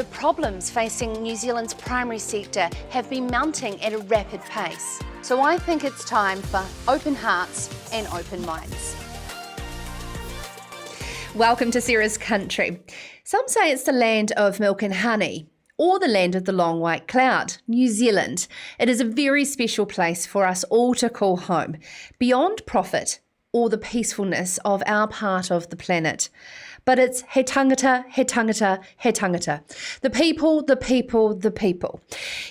The problems facing New Zealand's primary sector have been mounting at a rapid pace. So I think it's time for open hearts and open minds. Welcome to Sarah's country. Some say it's the land of milk and honey, or the land of the long white cloud, New Zealand. It is a very special place for us all to call home, beyond profit or the peacefulness of our part of the planet. But it's he tangata, he tangata, he tangata. The people, the people, the people.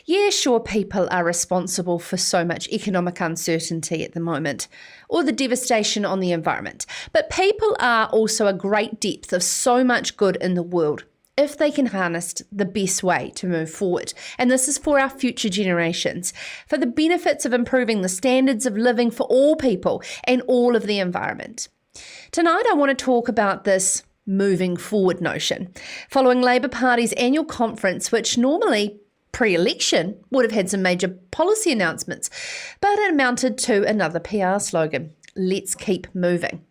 Yeah, sure, people are responsible for so much economic uncertainty at the moment, or the devastation on the environment. But people are also a great depth of so much good in the world, if they can harness the best way to move forward. And this is for our future generations, for the benefits of improving the standards of living for all people and all of the environment. Tonight I want to talk about this moving forward notion, following Labour Party's annual conference, which normally pre-election would have had some major policy announcements, but it amounted to another PR slogan, let's keep moving.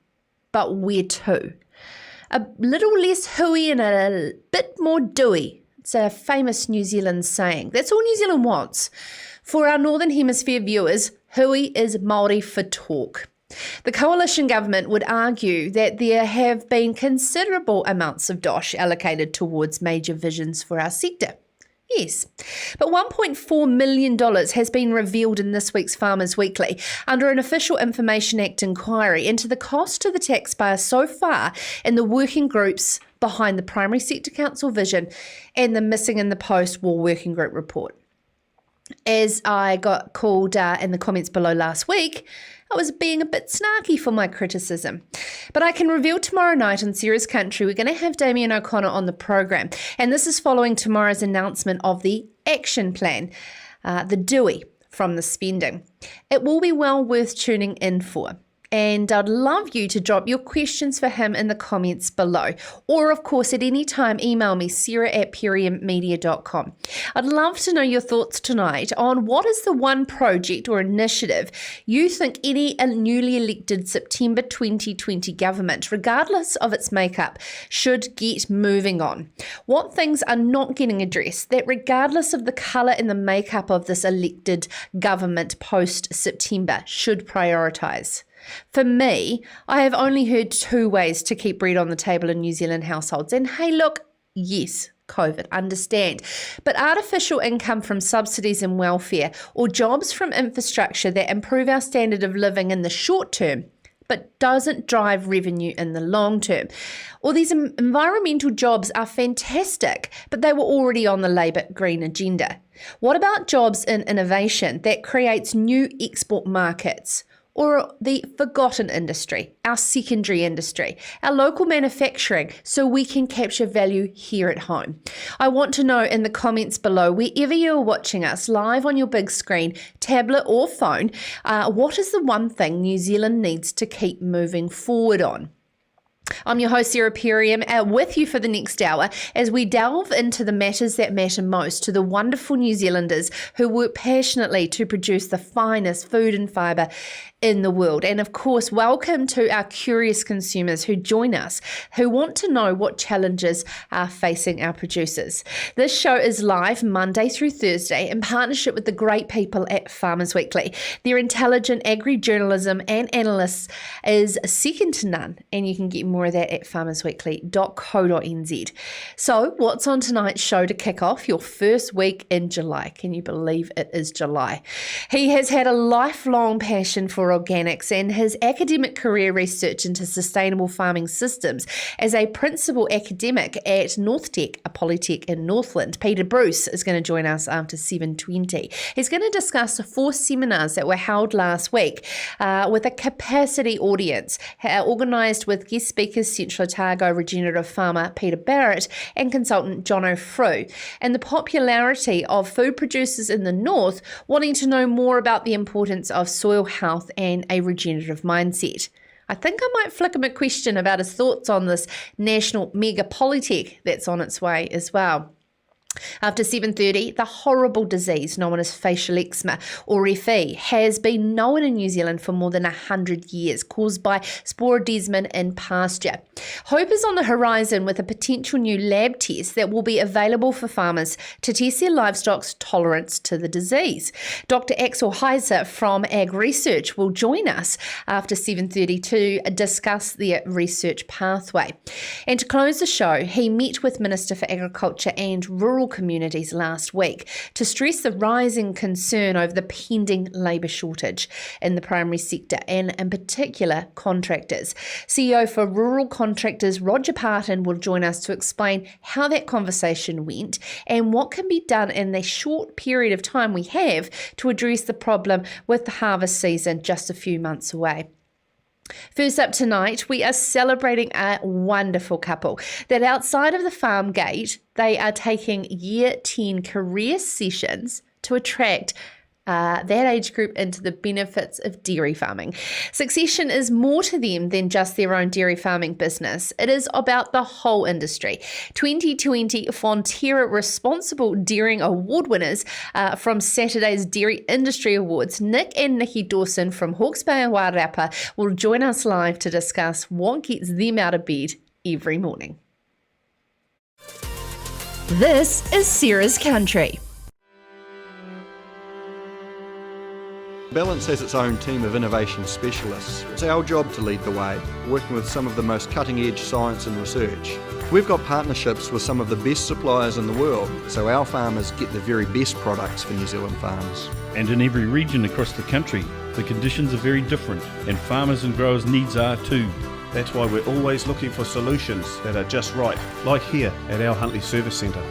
But where to? A little less hooey and a bit more doughy. It's a famous New Zealand saying. That's all New Zealand wants. For our Northern Hemisphere viewers, hooey is Māori for talk. The coalition government would argue that there have been considerable amounts of dosh allocated towards major visions for our sector. Yes, but $1.4 million has been revealed in this week's Farmers Weekly under an Official Information Act inquiry into the cost to the taxpayer so far in the working groups behind the Primary Sector Council vision and the Missing in the Post-War Working Group report. As I got called in the comments below last week, I was being a bit snarky for my criticism. But I can reveal tomorrow night on Sarah's Country, we're going to have Damien O'Connor on the program. And this is following tomorrow's announcement of the action plan, the DUI from the spending. It will be well worth tuning in for. And I'd love you to drop your questions for him in the comments below. Or, of course, at any time, email me, sarah@periummedia.com. I'd love to know your thoughts tonight on what is the one project or initiative you think any newly elected September 2020 government, regardless of its makeup, should get moving on. What things are not getting addressed that, regardless of the colour and the makeup of this elected government post-September, should prioritise. For me, I have only heard two ways to keep bread on the table in New Zealand households. And hey, look, yes, COVID, understand. But artificial income from subsidies and welfare, or jobs from infrastructure that improve our standard of living in the short term, but doesn't drive revenue in the long term. Or these environmental jobs are fantastic, but they were already on the Labour Green agenda. What about jobs in innovation that creates new export markets? Or the forgotten industry, our secondary industry, our local manufacturing, so we can capture value here at home. I want to know in the comments below, wherever you're watching us, live on your big screen, tablet or phone, what is the one thing New Zealand needs to keep moving forward on? I'm your host, Sarah Perium, with you for the next hour as we delve into the matters that matter most to the wonderful New Zealanders who work passionately to produce the finest food and fibre in the world. And of course, welcome to our curious consumers who join us, who want to know what challenges are facing our producers. This show is live Monday through Thursday in partnership with the great people at Farmers Weekly. Their intelligent agri-journalism and analysts is second to none, and you can get more of that at farmersweekly.co.nz. So what's on tonight's show to kick off your first week in July? Can you believe it is July? He has had a lifelong passion for organics and his academic career research into sustainable farming systems as a principal academic at NorthTec, a polytech in Northland. Peter Bruce is going to join us after 7:20. He's going to discuss 4 seminars that were held last week with a capacity audience organised with guest speakers Central Otago regenerative farmer Peter Barrett and consultant John O'Frew, and the popularity of food producers in the north wanting to know more about the importance of soil health and a regenerative mindset. I think I might flick him a question about his thoughts on this national mega polytech that's on its way as well. After 7:30, the horrible disease known as facial eczema, or FE, has been known in New Zealand for more than 100 years, caused by sporidesmin in pasture. Hope is on the horizon with a potential new lab test that will be available for farmers to test their livestock's tolerance to the disease. Dr. Axel Heiser from AgResearch will join us after 7:30 to discuss their research pathway. And to close the show, he met with Minister for Agriculture and Rural Communities last week to stress the rising concern over the pending labour shortage in the primary sector and in particular contractors. CEO for Rural Contractors Roger Parton will join us to explain how that conversation went and what can be done in the short period of time we have to address the problem with the harvest season just a few months away. First up tonight, we are celebrating a wonderful couple that outside of the farm gate, they are taking Year 10 career sessions to attract that age group into the benefits of dairy farming. Succession is more to them than just their own dairy farming business. It is about the whole industry. 2020 Fonterra Responsible Dairying Award winners from Saturday's Dairy Industry Awards, Nick and Nicky Dawson from Hawke's Bay and Wairarapa, will join us live to discuss what gets them out of bed every morning. This is Sarah's Country. Balance has its own team of innovation specialists. It's our job to lead the way, working with some of the most cutting-edge science and research. We've got partnerships with some of the best suppliers in the world, so our farmers get the very best products for New Zealand farms. And in every region across the country, the conditions are very different, and farmers' and growers' needs are too. That's why we're always looking for solutions that are just right, like here at our Huntly Service Centre.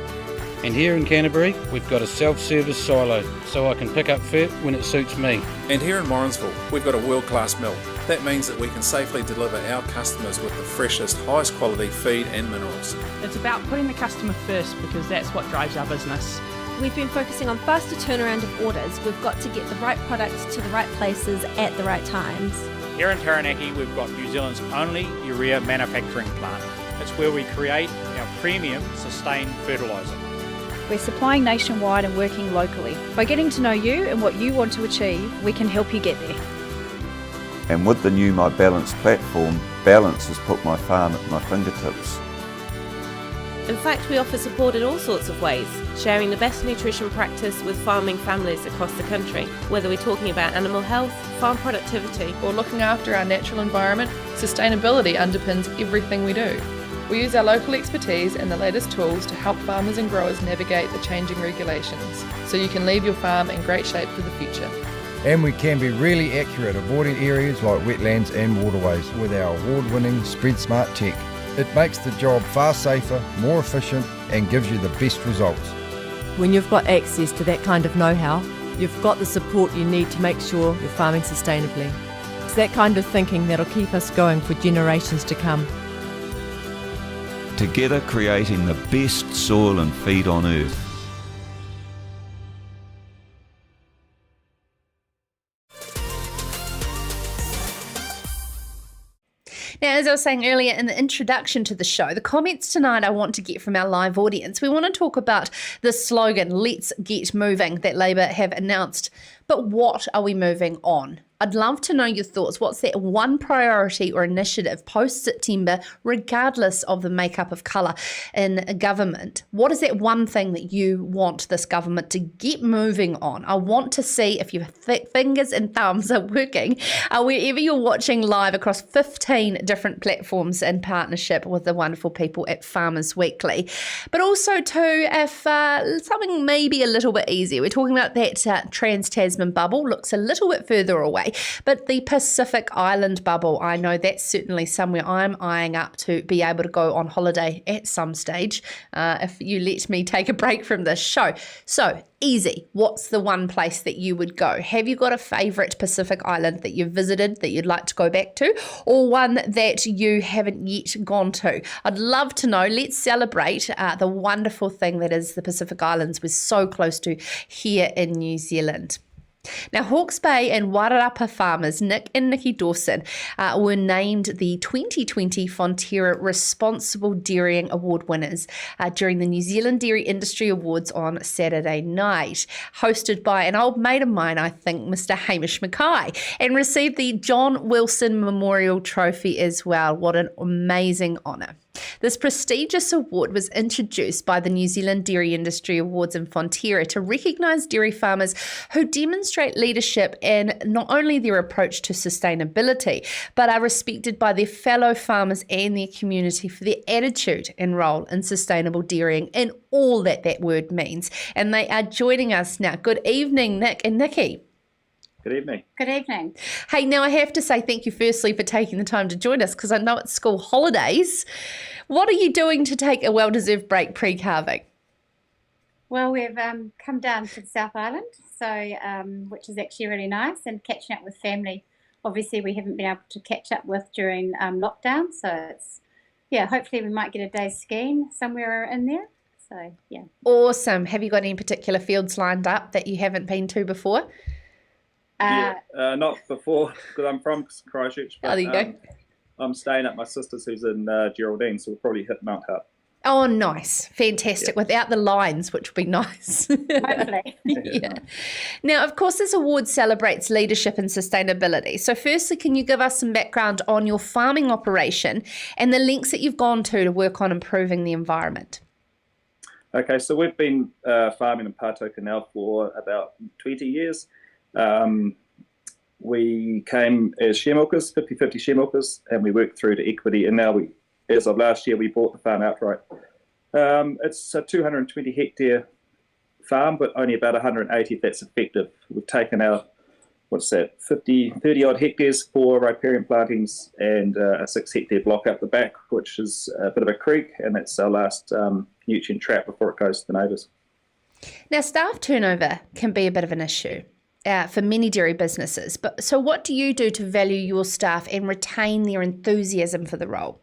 And here in Canterbury, we've got a self-service silo, so I can pick up fat when it suits me. And here in Morrinsville, we've got a world-class mill. That means that we can safely deliver our customers with the freshest, highest quality feed and minerals. It's about putting the customer first because that's what drives our business. We've been focusing on faster turnaround of orders. We've got to get the right products to the right places at the right times. Here in Taranaki, we've got New Zealand's only urea manufacturing plant. It's where we create our premium sustained fertiliser. We're supplying nationwide and working locally. By getting to know you and what you want to achieve, we can help you get there. And with the new My Balance platform, Balance has put my farm at my fingertips. In fact, we offer support in all sorts of ways, sharing the best nutrition practice with farming families across the country. Whether we're talking about animal health, farm productivity, or looking after our natural environment, sustainability underpins everything we do. We use our local expertise and the latest tools to help farmers and growers navigate the changing regulations, so you can leave your farm in great shape for the future. And we can be really accurate, avoiding areas like wetlands and waterways with our award-winning Spread Smart tech. It makes the job far safer, more efficient, and gives you the best results. When you've got access to that kind of know-how, you've got the support you need to make sure you're farming sustainably. It's that kind of thinking that'll keep us going for generations to come. Together creating the best soil and feed on earth. Now, as I was saying earlier in the introduction to the show, the comments tonight I want to get from our live audience. We want to talk about the slogan, Let's Get Moving, that Labour have announced. But what are we moving on? I'd love to know your thoughts. What's that one priority or initiative post-September, regardless of the makeup of colour in government? What is that one thing that you want this government to get moving on? I want to see if your fingers and thumbs are working wherever you're watching live across 15 different platforms in partnership with the wonderful people at Farmers Weekly. But also too, if something maybe a little bit easier, we're talking about that Trans-Tasman bubble, looks a little bit further away. But the Pacific Island bubble, I know that's certainly somewhere I'm eyeing up to be able to go on holiday at some stage, if you let me take a break from this show. So, easy. What's the one place that you would go? Have you got a favourite Pacific Island that you've visited that you'd like to go back to, or one that you haven't yet gone to? I'd love to know. Let's celebrate the wonderful thing that is the Pacific Islands we're so close to here in New Zealand. Now, Hawke's Bay and Wairarapa farmers Nick and Nicky Dawson were named the 2020 Fonterra Responsible Dairying Award winners during the New Zealand Dairy Industry Awards on Saturday night, hosted by an old mate of mine, I think, Mr. Hamish Mackay, and received the John Wilson Memorial Trophy as well. What an amazing honour. This prestigious award was introduced by the New Zealand Dairy Industry Awards in Fonterra to recognise dairy farmers who demonstrate leadership in not only their approach to sustainability, but are respected by their fellow farmers and their community for their attitude and role in sustainable dairying and all that that word means. And they are joining us now. Good evening, Nick and Nicky. Good evening. Good evening. Hey, now I have to say thank you firstly for taking the time to join us because I know it's school holidays. What are you doing to take a well-deserved break pre-calving? Well, we've come down to the South Island, so which is actually really nice, and catching up with family. Obviously, we haven't been able to catch up with during lockdown, so it's, yeah, hopefully we might get a day's skiing somewhere in there. So, yeah. Awesome. Have you got any particular fields lined up that you haven't been to before? Not before, because I'm from Christchurch. But, there you go. I'm staying at my sister's who's in Geraldine, so we'll probably hit Mount Hutt. Oh, nice. Fantastic. Yeah. Without the lines, which would be nice. Hopefully. Yeah. Now, of course, this award celebrates leadership and sustainability. So firstly, can you give us some background on your farming operation and the lengths that you've gone to work on improving the environment? Okay, so we've been farming in Pātoka now for about 20 years. We came as share milkers, 50-50 share milkers, and we worked through to equity, and now as of last year, we bought the farm outright. It's a 220 hectare farm, but only about 180 if that's effective. We've taken our, 30 odd hectares for riparian plantings and a 6 hectare block up the back, which is a bit of a creek, and that's our last nutrient trap before it goes to the neighbours. Now, staff turnover can be a bit of an issue for many dairy businesses. So what do you do to value your staff and retain their enthusiasm for the role?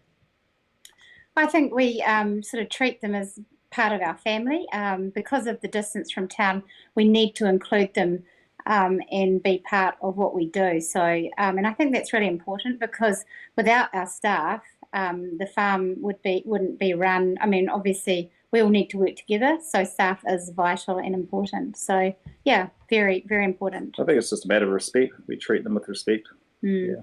I think we sort of treat them as part of our family. Because of the distance from town, we need to include them and be part of what we do. So, and I think that's really important because without our staff, the farm wouldn't be run. I mean, obviously, we all need to work together, so staff is vital and important. So, yeah, very, very important. I think it's just a matter of respect. We treat them with respect. Yeah.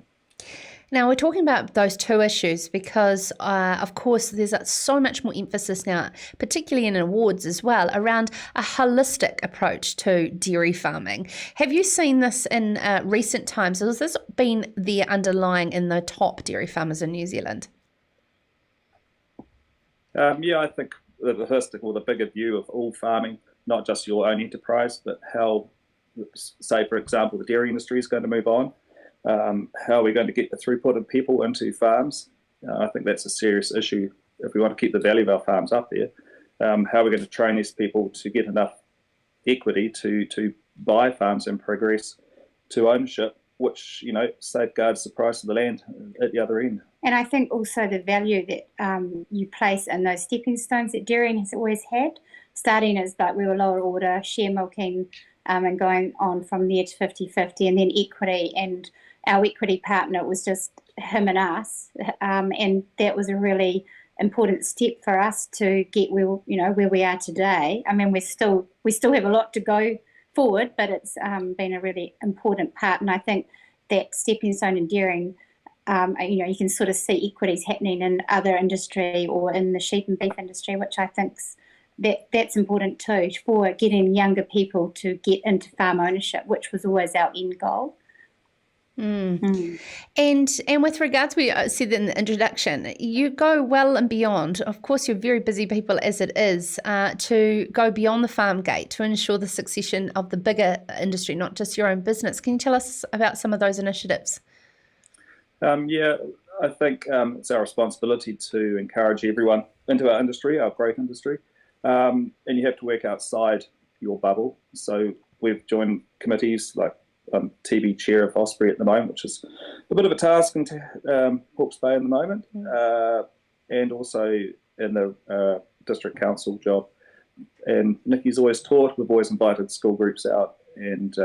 Now, we're talking about those two issues because, of course, there's so much more emphasis now, particularly in awards as well, around a holistic approach to dairy farming. Have you seen this in recent times? Or has this been the underlying in the top dairy farmers in New Zealand? Yeah, I think the holistic or the bigger view of all farming, not just your own enterprise, but how, say, for example, the dairy industry is going to move on. How are we going to get the throughput of people into farms? I think that's a serious issue if we want to keep the value of our farms up there. How are we going to train these people to get enough equity to buy farms and progress to ownership, which, safeguards the price of the land at the other end. And I think also the value that you place in those stepping stones that dairying has always had, starting as like we were lower order, share milking, and going on from there to 50-50, and then equity, and our equity partner was just him and us, and that was a really important step for us to get where we are today. I mean, we still have a lot to go forward, but it's been a really important part, and I think that stepping stone in dairying, you can sort of see equities happening in other industry or in the sheep and beef industry, which I think's that's important too for getting younger people to get into farm ownership, which was always our end goal. And with regards, we said in the introduction, you go well and beyond. Of course, you're very busy people as it is, to go beyond the farm gate to ensure the succession of the bigger industry, not just your own business. Can you tell us about some of those initiatives? Yeah, I think it's our responsibility to encourage everyone into our industry, our great industry. And you have to work outside your bubble. So we've joined committees like TB chair of Osprey at the moment, which is a bit of a task in Hawke's Bay at the moment, and also in the district council job. And Nicky's always taught. We've always invited school groups out and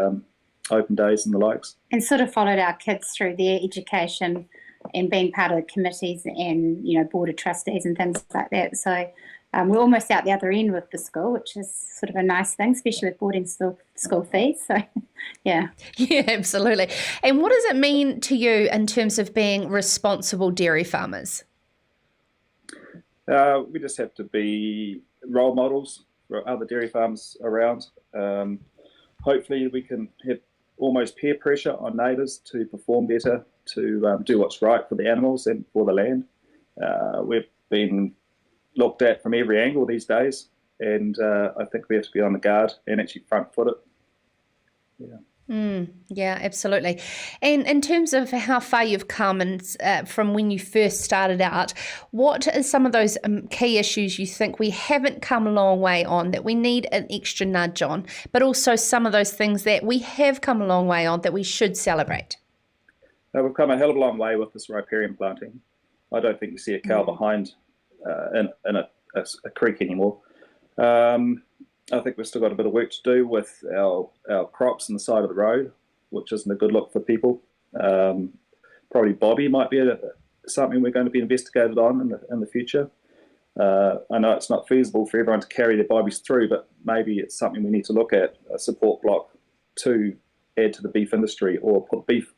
open days and the likes. And sort of followed our kids through their education and being part of the committees and, board of trustees and things like that. So we're almost out the other end with the school, which is sort of a nice thing, especially with boarding school fees. So, yeah. Yeah, absolutely. And what does it mean to you in terms of being responsible dairy farmers? We just have to be role models for other dairy farmers around. Hopefully we can have almost peer pressure on neighbours to perform better, to do what's right for the animals and for the land. We've been looked at from every angle these days, and I think we have to be on the guard and actually front-foot it. Yeah, absolutely. And in terms of how far you've come and from when you first started out, what are some of those key issues you think we haven't come a long way on, that we need an extra nudge on, but also some of those things that we have come a long way on that we should celebrate? We've come a hell of a long way with this riparian planting. I don't think you see a cow behind in a creek anymore. I think we've still got a bit of work to do with our crops on the side of the road, which isn't a good look for people. Probably Bobby might be something we're going to be investigated on in the future. I know it's not feasible for everyone to carry their bobbies through, but maybe it's something we need to look at, a support block to add to the beef industry, or put beef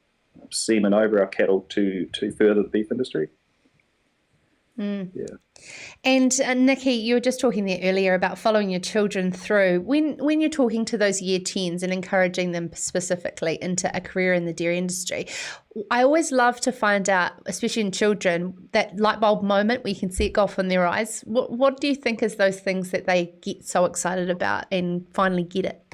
semen over our cattle to further the beef industry. Yeah. And Nicky, you were just talking there earlier about following your children through. When you're talking to those year 10s and encouraging them specifically into a career in the dairy industry, I always love to find out, especially in children, that light bulb moment where you can see it go off in their eyes. What do you think is those things that they get so excited about and finally get it?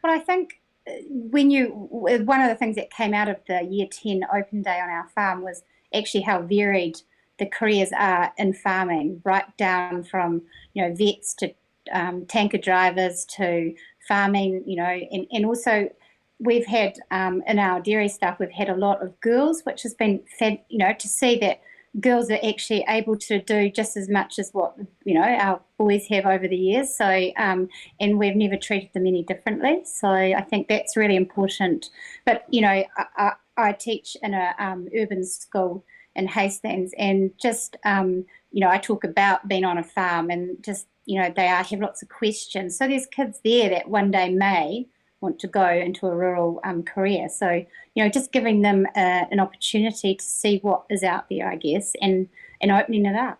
Well, I think one of the things that came out of the year 10 open day on our farm was actually how varied the careers are in farming, right down from vets to tanker drivers to farming, and also we've had in our dairy stuff, we've had a lot of girls, which has been fed, to see that girls are actually able to do just as much as what our boys have over the years. So and we've never treated them any differently. So I think that's really important. But I teach in a urban school in Hastings, and just I talk about being on a farm, and just they have lots of questions. So there's kids there that one day may want to go into a rural career. So just giving them an opportunity to see what is out there, I guess, and opening it up.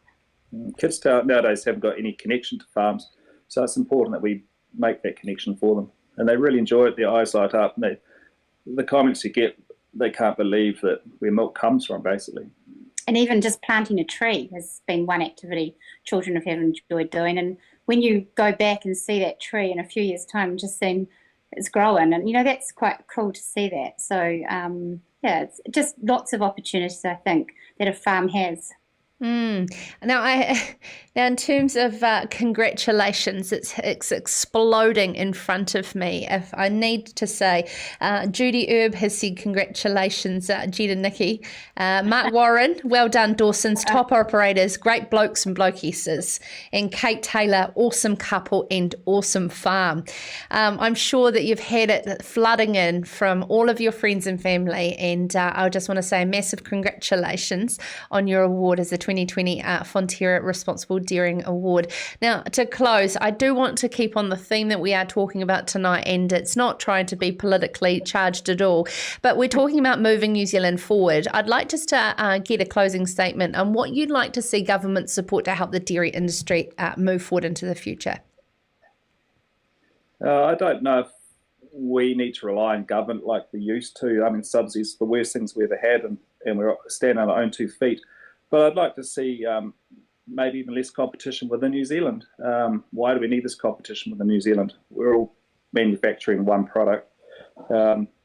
Kids nowadays haven't got any connection to farms, so it's important that we make that connection for them, and they really enjoy it. Their eyes light up, and the comments you get, they can't believe that where milk comes from, basically. And even just planting a tree has been one activity children have enjoyed doing. And when you go back and see that tree in a few years' time, just seeing it's growing, and that's quite cool to see that. So it's just lots of opportunities, I think, that a farm has. Now, in terms of congratulations, it's exploding in front of me. If I need to say, Judy Erb has said congratulations, Jed and Nicky. Mark Warren, well done, Dawson's top operators, great blokes and blokesses. And Kate Taylor, awesome couple and awesome farm. I'm sure that you've had it flooding in from all of your friends and family, and I just want to say a massive congratulations on your award as the 2020 Fonterra Responsible Dairying Award. Now, to close, I do want to keep on the theme that we are talking about tonight, and it's not trying to be politically charged at all, but we're talking about moving New Zealand forward. I'd like just to get a closing statement on what you'd like to see government support to help the dairy industry move forward into the future. I don't know if we need to rely on government like we used to. I mean, subsidies are the worst things we ever had, and we're standing on our own 2 feet. But I'd like to see maybe even less competition within New Zealand. Why do we need this competition within New Zealand? We're all manufacturing one product.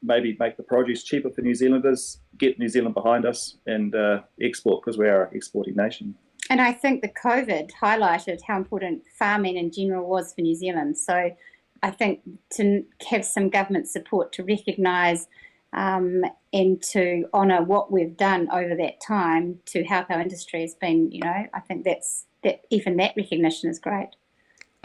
Maybe make the produce cheaper for New Zealanders, get New Zealand behind us, and export, because we are an exporting nation. And I think the COVID highlighted how important farming in general was for New Zealand. So I think to have some government support to recognise and to honour what we've done over that time to help our industry has been, I think that even that recognition is great.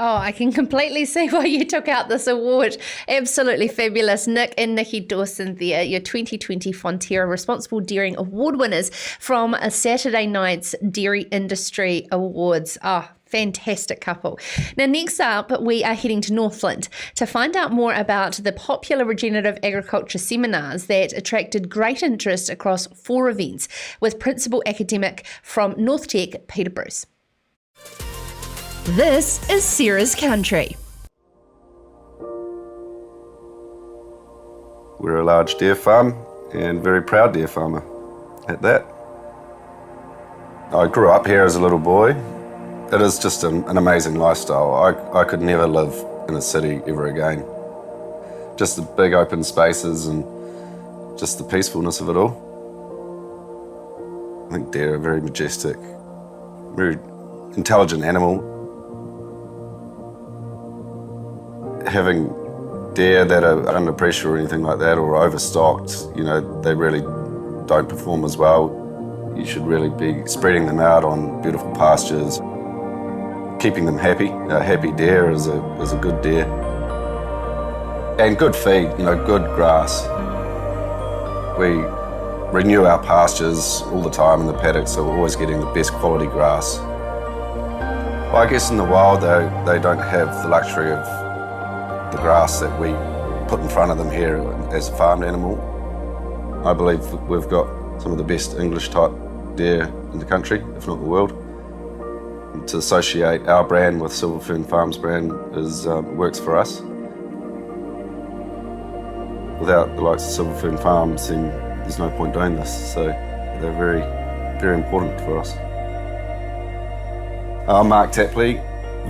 Oh, I can completely see why you took out this award. Absolutely fabulous. Nick and Nicky Dawson there, your 2020 Fonterra Responsible Dairying Award winners from a Saturday night's Dairy Industry Awards. Oh, fantastic couple. Now, next up, we are heading to Northland to find out more about the popular regenerative agriculture seminars that attracted great interest across 4 events with Principal Academic from NorthTec, Peter Bruce. This is Sarah's Country. We're a large dairy farm and very proud dairy farmer at that. I grew up here as a little boy. It is just an amazing lifestyle. I could never live in a city ever again. Just the big open spaces and just the peacefulness of it all. I think dairy are very majestic, very intelligent animal. Having dairy that are under pressure or anything like that or overstocked, they really don't perform as well. You should really be spreading them out on beautiful pastures, keeping them happy. A happy dairy is a good dairy. And good feed, good grass. We renew our pastures all the time in the paddocks, so we're always getting the best quality grass. Well, I guess in the wild, they don't have the luxury of the grass that we put in front of them here as a farmed animal. I believe we've got some of the best English type dairy in the country, if not the world. And to associate our brand with Silver Fern Farms brand works for us. Without the likes of Silver Fern Farms, then there's no point doing this. So they're very, very important for us. I'm Mark Tapley,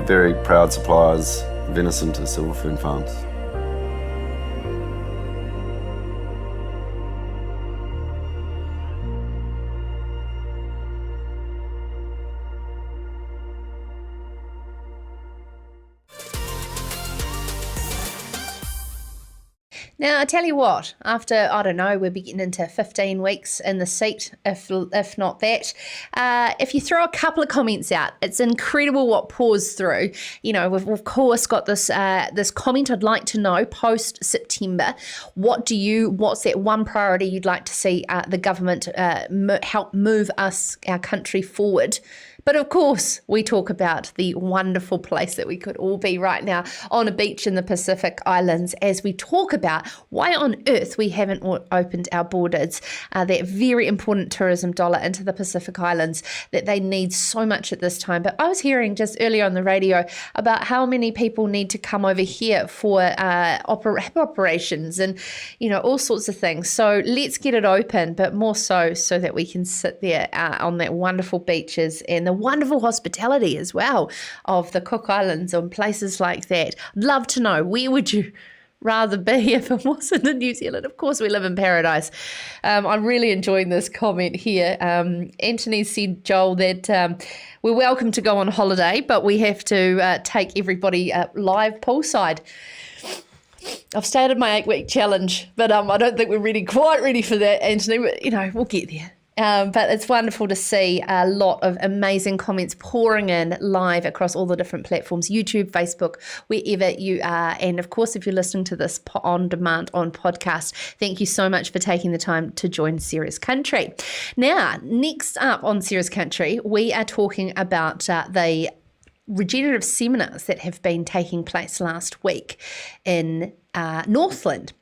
very proud suppliers venison to Silver Fern Farms. Now, I tell you what, after, I don't know, we'll be getting into 15 weeks in the seat, if not that. If you throw a couple of comments out, it's incredible what pours through. We've of course got this comment I'd like to know post-September. What's that one priority you'd like to see the government help move our country forward? But of course, we talk about the wonderful place that we could all be right now on a beach in the Pacific Islands as we talk about why on earth we haven't opened our borders, that very important tourism dollar into the Pacific Islands that they need so much at this time. But I was hearing just earlier on the radio about how many people need to come over here for operations and, all sorts of things. So let's get it open, but more so that we can sit there on that wonderful beaches and the wonderful hospitality as well of the Cook Islands and places like that. I'd love to know, where would you rather be if it wasn't in New Zealand? Of course, we live in paradise. I'm really enjoying this comment here. Anthony said, Joel, that we're welcome to go on holiday, but we have to take everybody live poolside. I've started my 8-week challenge, but I don't think we're quite ready for that, Anthony, but, we'll get there. But it's wonderful to see a lot of amazing comments pouring in live across all the different platforms, YouTube, Facebook, wherever you are. And of course, if you're listening to this on demand on podcast, thank you so much for taking the time to join Sarah's Country. Now, next up on Sarah's Country, we are talking about the regenerative seminars that have been taking place last week in Northland.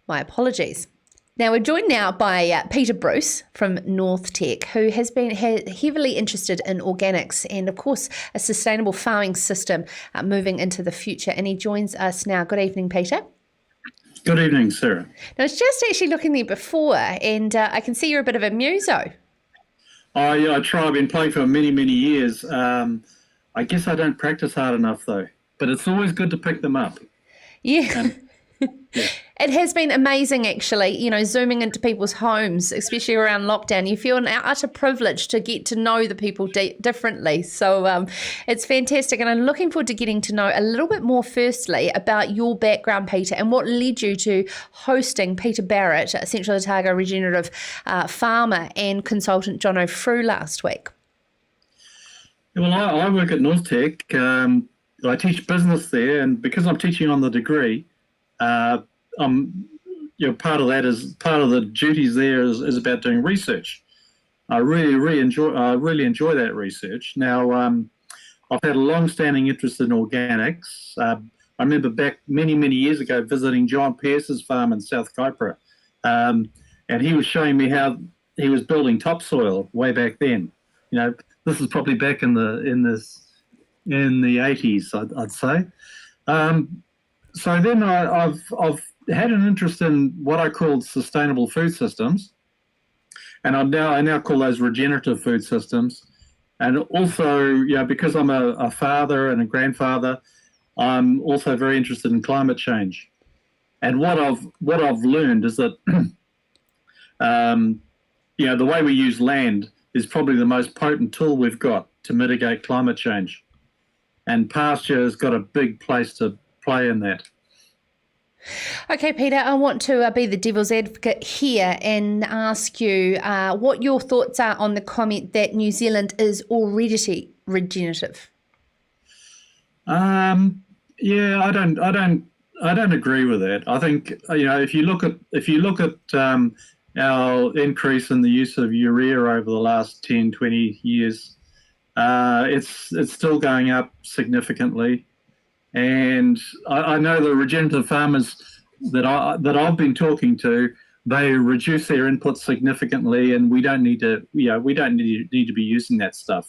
My apologies. Now, we're joined now by Peter Bruce from NorthTec, who has been heavily interested in organics and, of course, a sustainable farming system moving into the future. And he joins us now. Good evening, Peter. Good evening, Sarah. Now, I was just actually looking there before, and I can see you're a bit of a muso. I try. I've been playing for many, many years. I guess I don't practice hard enough, though. But it's always good to pick them up. Yeah. It has been amazing, actually, zooming into people's homes, especially around lockdown. You feel an utter privilege to get to know the people differently. So it's fantastic. And I'm looking forward to getting to know a little bit more, firstly, about your background, Peter, and what led you to hosting Peter Barrett, Central Otago Regenerative farmer, and consultant John O'Frew last week. Well, I work at NorthTec. I teach business there, and because I'm teaching on the degree, part of the duties there is about doing research. I really enjoy that research. Now, I've had a long-standing interest in organics. I remember back many years ago visiting John Pearce's farm in South Kaipara, and he was showing me how he was building topsoil way back then. This is probably back in the 80s, I'd say. So then I've had an interest in what I called sustainable food systems, and I now call those regenerative food systems. And also, because I'm a father and a grandfather, I'm also very interested in climate change. And what I've learned is that the way we use land is probably the most potent tool we've got to mitigate climate change. And pasture has got a big place to play in that. Okay, Peter, I want to be the devil's advocate here and ask you what your thoughts are on the comment that New Zealand is already regenerative. I don't agree with that. I think if you look at our increase in the use of urea over the last 10, 20 years, it's still going up significantly. And I know the regenerative farmers that I've been talking to, they reduce their input significantly, and we don't need to be using that stuff.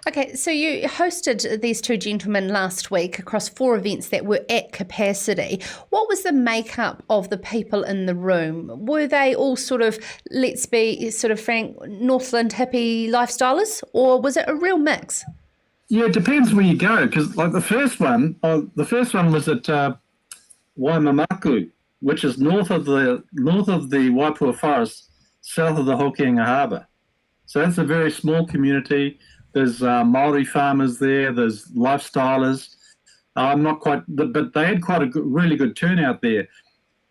Okay, so you hosted these two gentlemen last week across 4 events that were at capacity. What was the makeup of the people in the room? Were they all sort of, let's be sort of frank, Northland hippie lifestylers, or was it a real mix? Yeah, it depends where you go, because like the first one was at Waimamaku, which is north of the Waipua Forest, south of the Hokianga Harbour. So that's a very small community. There's Maori farmers there. There's lifestylers. But they had quite a really good turnout there.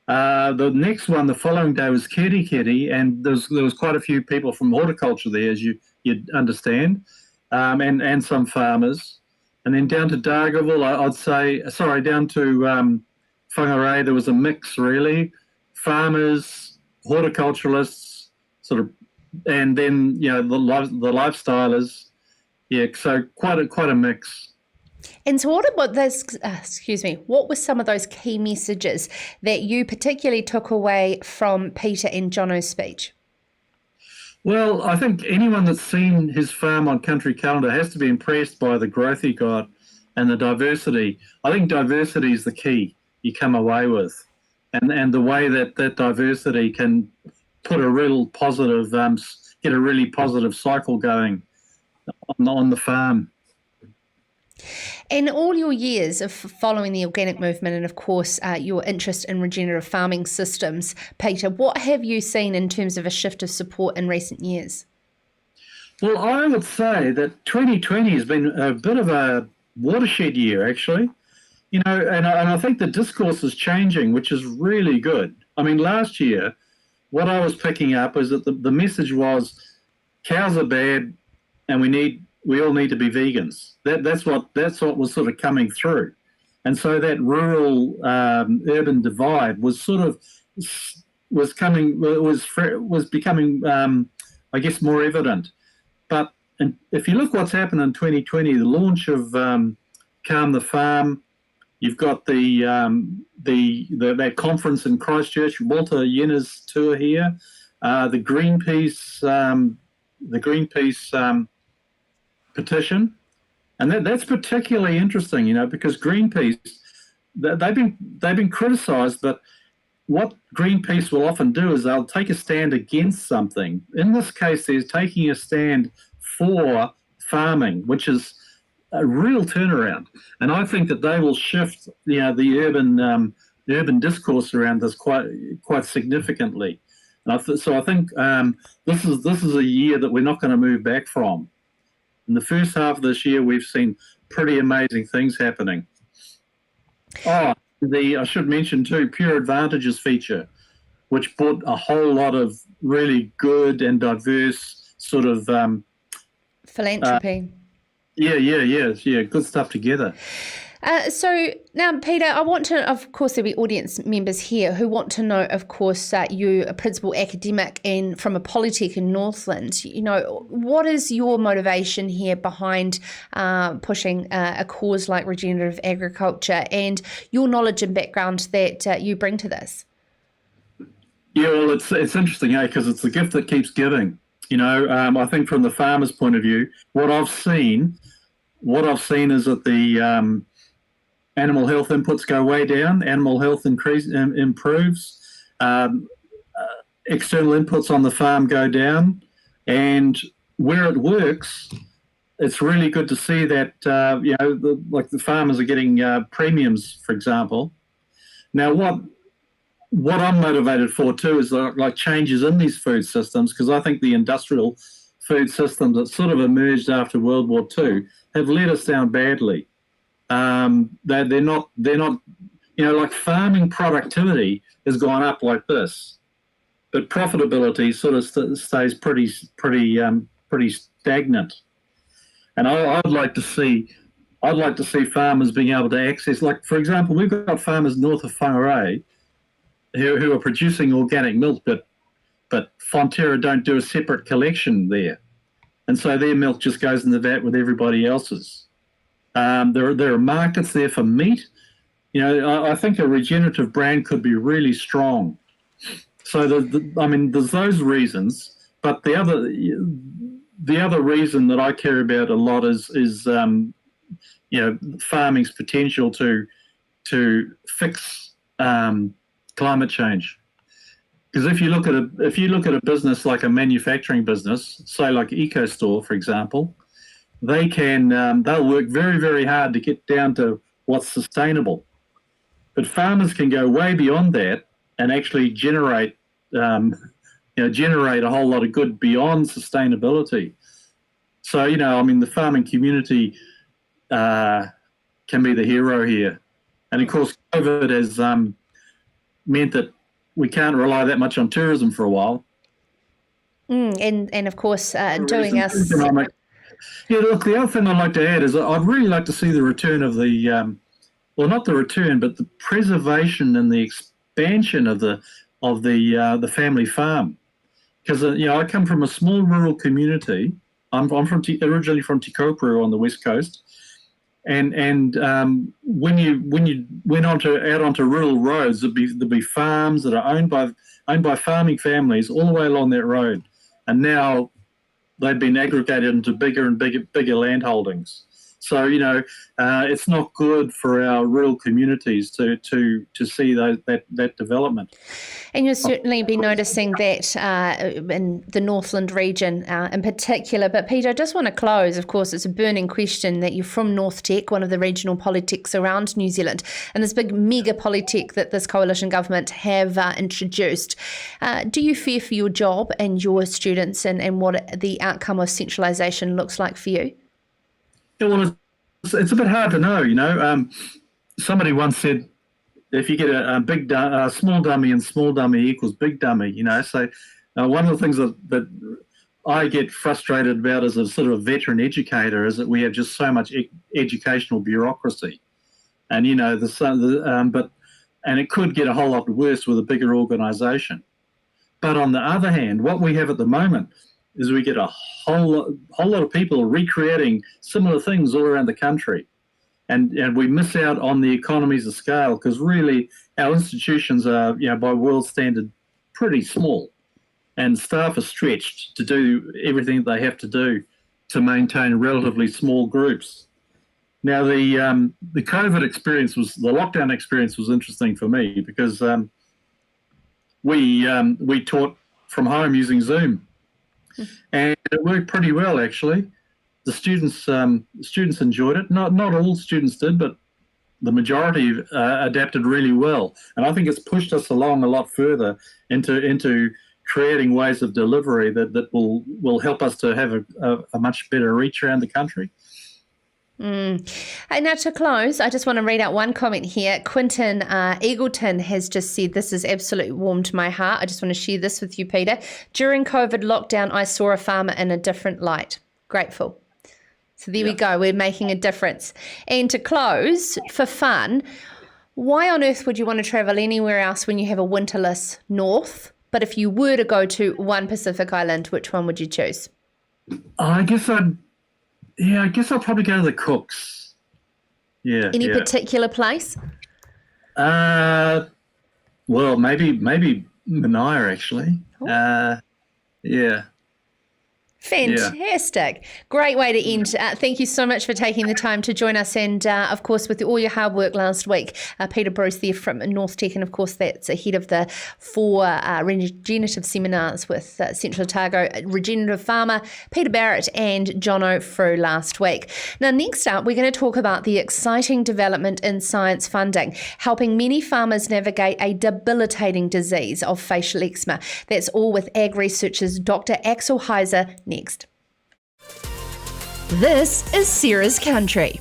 The next one, the following day, was Kerikeri, and there was quite a few people from horticulture there, as you'd understand. And some farmers. And then down to Dargaville, down to Whangarei, there was a mix, really. Farmers, horticulturalists, and then, the lifestylers. Yeah, so quite a mix. And so what were some of those key messages that you particularly took away from Peter and Jono's speech? Well, I think anyone that's seen his farm on Country Calendar has to be impressed by the growth he got and the diversity. I think diversity is the key you come away with, and the way that diversity can put a real positive, get a really positive cycle going on the farm. In all your years of following the organic movement and, of course, your interest in regenerative farming systems, Peter, what have you seen in terms of a shift of support in recent years? Well, I would say that 2020 has been a bit of a watershed year, actually. And I think the discourse is changing, which is really good. I mean, last year, what I was picking up is that the message was cows are bad and we all need to be vegans. That's what was sort of coming through, and so that rural urban divide was becoming I guess more evident. But if you look what's happened in 2020, the launch of Calm the Farm, you've got that conference in Christchurch, Walter Yenna's tour here, the Greenpeace petition, and that's particularly interesting, because Greenpeace, they've been criticised, but what Greenpeace will often do is they'll take a stand against something. In this case, they're taking a stand for farming, which is a real turnaround, and I think that they will shift, the urban discourse around this quite significantly. And so I think this is a year that we're not going to move back from. In the first half of this year, we've seen pretty amazing things happening. I should mention too, Pure Advantages feature, which brought a whole lot of really good and diverse sort of Philanthropy. Yeah, good stuff together. So now, Peter, I want to, of course, there'll be audience members here who want to know, of course, you a principal academic from a polytech in Northland. You know, what is your motivation here behind pushing a cause like regenerative agriculture and your knowledge and background that you bring to this? Yeah, well, it's interesting, because it's the gift that keeps giving. You know, I think from the farmer's point of view, what I've seen is that the animal health inputs go way down, animal health improves, external inputs on the farm go down, and where it works, it's really good to see that, the farmers are getting premiums, for example. Now, what I'm motivated for too is like changes in these food systems, because I think the industrial food systems that sort of emerged after World War II have let us down badly. They're not, like farming productivity has gone up like this, but profitability sort of stays pretty stagnant. And I'd like to see farmers being able to access, like, for example, we've got farmers north of Fonterra who are producing organic milk, but Fonterra don't do a separate collection there. And so their milk just goes in the vat with everybody else's. There are markets there for meat. You know, I think a regenerative brand could be really strong. So, there's those reasons. But the other reason that I care about a lot is farming's potential to fix climate change. Because if you look at a business like a manufacturing business, say like EcoStore, for example, they'll work very, very hard to get down to what's sustainable. But farmers can go way beyond that and actually generate a whole lot of good beyond sustainability. So, the farming community can be the hero here. And of course, COVID has meant that we can't rely that much on tourism for a while. And of course, doing us... Yeah, look, the other thing I'd like to add is I'd really like to see the return of the, not the return, but the preservation and the expansion of the family farm. Because, I come from a small rural community. I'm originally from Tikopuru on the west coast. And when you went out onto rural roads, there'd be farms that are owned by farming families all the way along that road, and now they've been aggregated into bigger and bigger land holdings. So it's not good for our rural communities to see that development. And you'll certainly be noticing that in the Northland region in particular. But Peter, I just want to close. Of course, it's a burning question that you're from NorthTec, one of the regional polytechs around New Zealand, and this big mega polytech that this coalition government have introduced. Do you fear for your job and your students and what the outcome of centralisation looks like for you? Yeah, well, it's a bit hard to know, somebody once said, if you get a small dummy and small dummy equals big dummy, So one of the things that I get frustrated about as a sort of veteran educator is that we have just so much educational bureaucracy. And, and it could get a whole lot worse with a bigger organisation. But on the other hand, what we have at the moment is we get a whole lot of people recreating similar things all around the country. And we miss out on the economies of scale because really our institutions are, by world standard, pretty small. And staff are stretched to do everything they have to do to maintain relatively small groups. Now, the COVID experience the lockdown experience was interesting for me because we taught from home using Zoom. And it worked pretty well, actually. The students enjoyed it. Not all students did, but the majority adapted really well. And I think it's pushed us along a lot further into creating ways of delivery that will help us to have a much better reach around the country. And now to close, I just want to read out one comment here. Quinton Eagleton has just said, this has absolutely warmed my heart. I just want to share this with you, Peter. During COVID lockdown, I saw a farmer in a different light. Grateful. So there we go. We're making a difference. And to close, for fun, why on earth would you want to travel anywhere else when you have a winterless north? But if you were to go to one Pacific island, which one would you choose? I guess I'll probably go to the Cooks. Yeah. Any particular place? Well, maybe Manaia actually. Yeah. Fantastic. Great way to end. Thank you so much for taking the time to join us. And of course, with all your hard work last week, Peter Bruce there from NorthTec, and of course, that's ahead of the 4 regenerative seminars with Central Otago regenerative farmer Peter Barrett and Jono Frew last week. Now, next up, we're going to talk about the exciting development in science funding, helping many farmers navigate a debilitating disease of facial eczema. That's all with AgResearch's Dr. Axel Heiser next. This is Sarah's Country.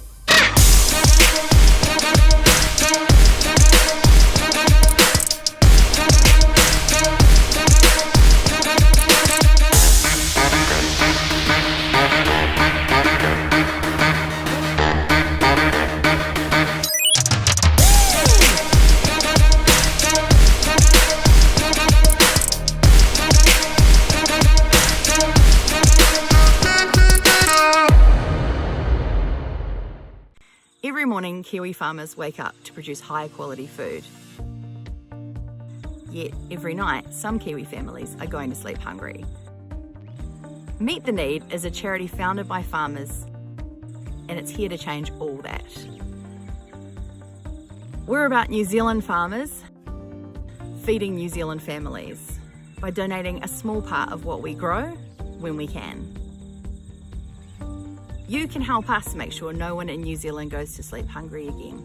Every morning, Kiwi farmers wake up to produce high quality food. Yet, every night, some Kiwi families are going to sleep hungry. Meet the Need is a charity founded by farmers, and it's here to change all that. We're about New Zealand farmers feeding New Zealand families by donating a small part of what we grow when we can. You can help us make sure no one in New Zealand goes to sleep hungry again.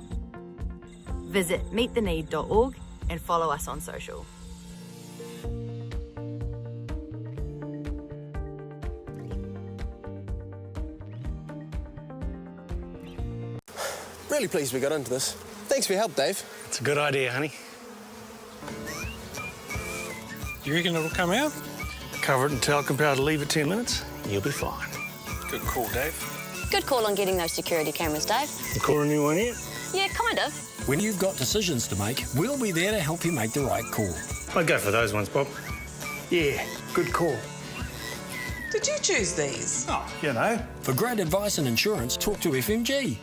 Visit meettheneed.org and follow us on social. Really pleased we got into this. Thanks for your help, Dave. It's a good idea, honey. Do you reckon it'll come out? Cover it and tell Compare to leave it 10 minutes. You'll be fine. Good call, Dave. Good call on getting those security cameras, Dave. You call a new one yet? Yeah, kind of. When you've got decisions to make, we'll be there to help you make the right call. I'd go for those ones, Bob. Yeah, good call. Did you choose these? Oh, you know. For great advice and insurance, talk to FMG.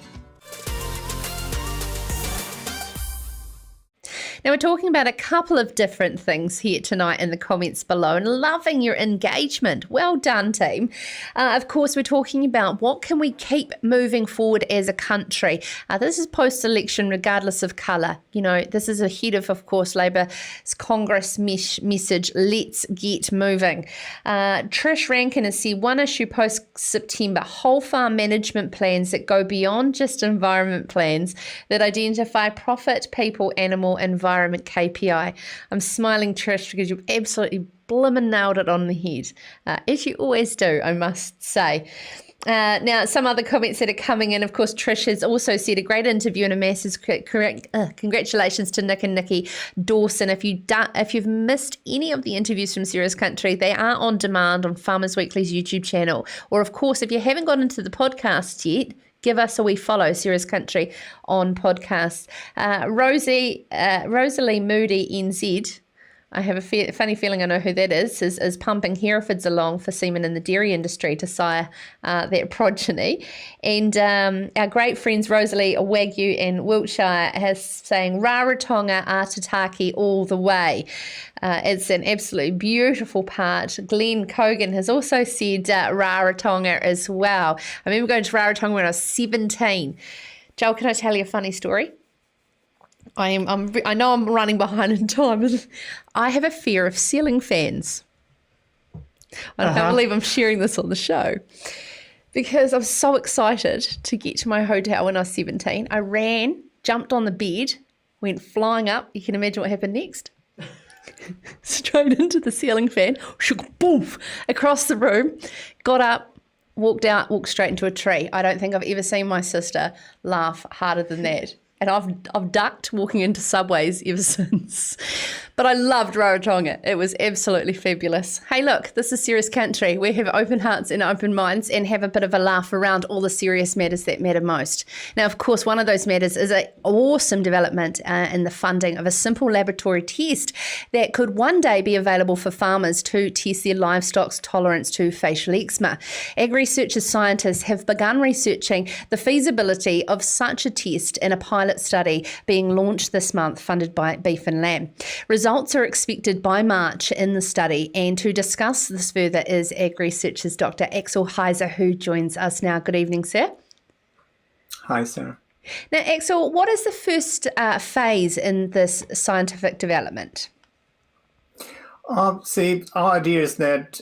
Now, we're talking about a couple of different things here tonight in the comments below, and loving your engagement. Well done, team. Of course, we're talking about what can we keep moving forward as a country. This is post-election, regardless of colour. You know, this is ahead of course, Labour's Congress message, let's get moving. Trish Rankin has said, one issue post-September, whole farm management plans that go beyond just environment plans that identify profit, people, animal, environment KPI. I'm smiling, Trish, because you've absolutely blimmin' nailed it on the head, as you always do, I must say. Now, some other comments that are coming in. Of course, Trish has also said a great interview and a massive congratulations to Nick and Nicky Dawson. If you've missed any of the interviews from Sarah's Country, they are on demand on Farmers Weekly's YouTube channel. Or, of course, if you haven't got into the podcast yet, give us a wee follow, Sarah's Country, on podcasts. Rosalie Moody NZ, I have a funny feeling I know who that is pumping Herefords along for semen in the dairy industry to sire their progeny. And our great friends Rosalie Wagyu in Wiltshire has saying, Rarotonga Atataki all the way. It's an absolutely beautiful part. Glenn Cogan has also said Rarotonga as well. I remember going to Rarotonga when I was 17. Joel, can I tell you a funny story? I know I'm running behind in time. I have a fear of ceiling fans. I can't believe I'm sharing this on the show because I was so excited to get to my hotel when I was 17. I ran, jumped on the bed, went flying up. You can imagine what happened next. Straight into the ceiling fan, boom, across the room, got up, walked out, walked straight into a tree. I don't think I've ever seen my sister laugh harder than that. And I've ducked walking into subways ever since. But I loved Rarotonga. It was absolutely fabulous. Hey, look, this is Serious Country. We have open hearts and open minds and have a bit of a laugh around all the serious matters that matter most. Now, of course, one of those matters is an awesome development in the funding of a simple laboratory test that could one day be available for farmers to test their livestock's tolerance to facial eczema. AgResearch's scientists have begun researching the feasibility of such a test in a pilot study being launched this month, funded by Beef and Lamb. Results are expected by March in the study, and to discuss this further is AgResearch's Dr. Axel Heiser, who joins us now. Good evening, sir. Hi, Sarah. Now, Axel, what is the first phase in this scientific development? See, our idea is that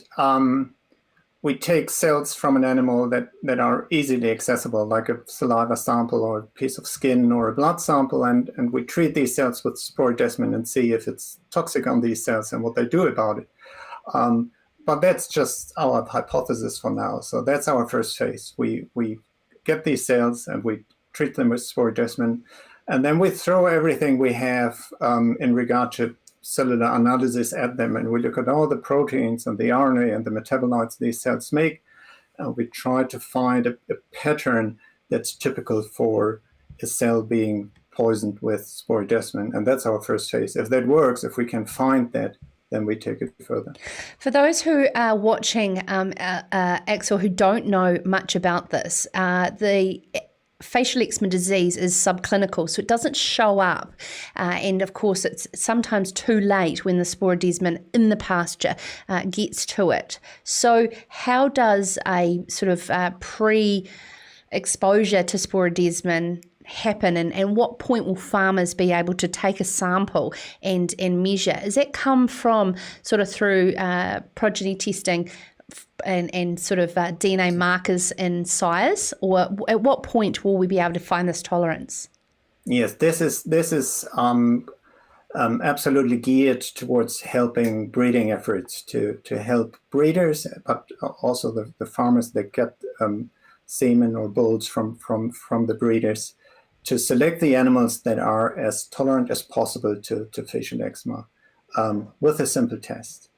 we take cells from an animal that are easily accessible, like a saliva sample or a piece of skin or a blood sample, and we treat these cells with sporidesmin and see if it's toxic on these cells and what they do about it. But that's just our hypothesis for now. So that's our first phase. We get these cells and we treat them with sporidesmin, and then we throw everything we have in regard to cellular analysis at them, and we look at all the proteins and the RNA and the metabolites these cells make, and we try to find a pattern that's typical for a cell being poisoned with sporidesmin, and that's our first phase. If that works, if we can find that, then we take it further. For those who are watching, Axel, who don't know much about this, the facial eczema disease is subclinical, so it doesn't show up. And of course, it's sometimes too late when the sporidesmin in the pasture gets to it. So how does a sort of pre-exposure to sporidesmin happen, and what point will farmers be able to take a sample and measure? Does that come from sort of through progeny testing and sort of DNA markers in sires, or at what point will we be able to find this tolerance? Yes, this is absolutely geared towards helping breeding efforts to help breeders, but also the farmers that get semen or bulls from the breeders, to select the animals that are as tolerant as possible to facial eczema with a simple test.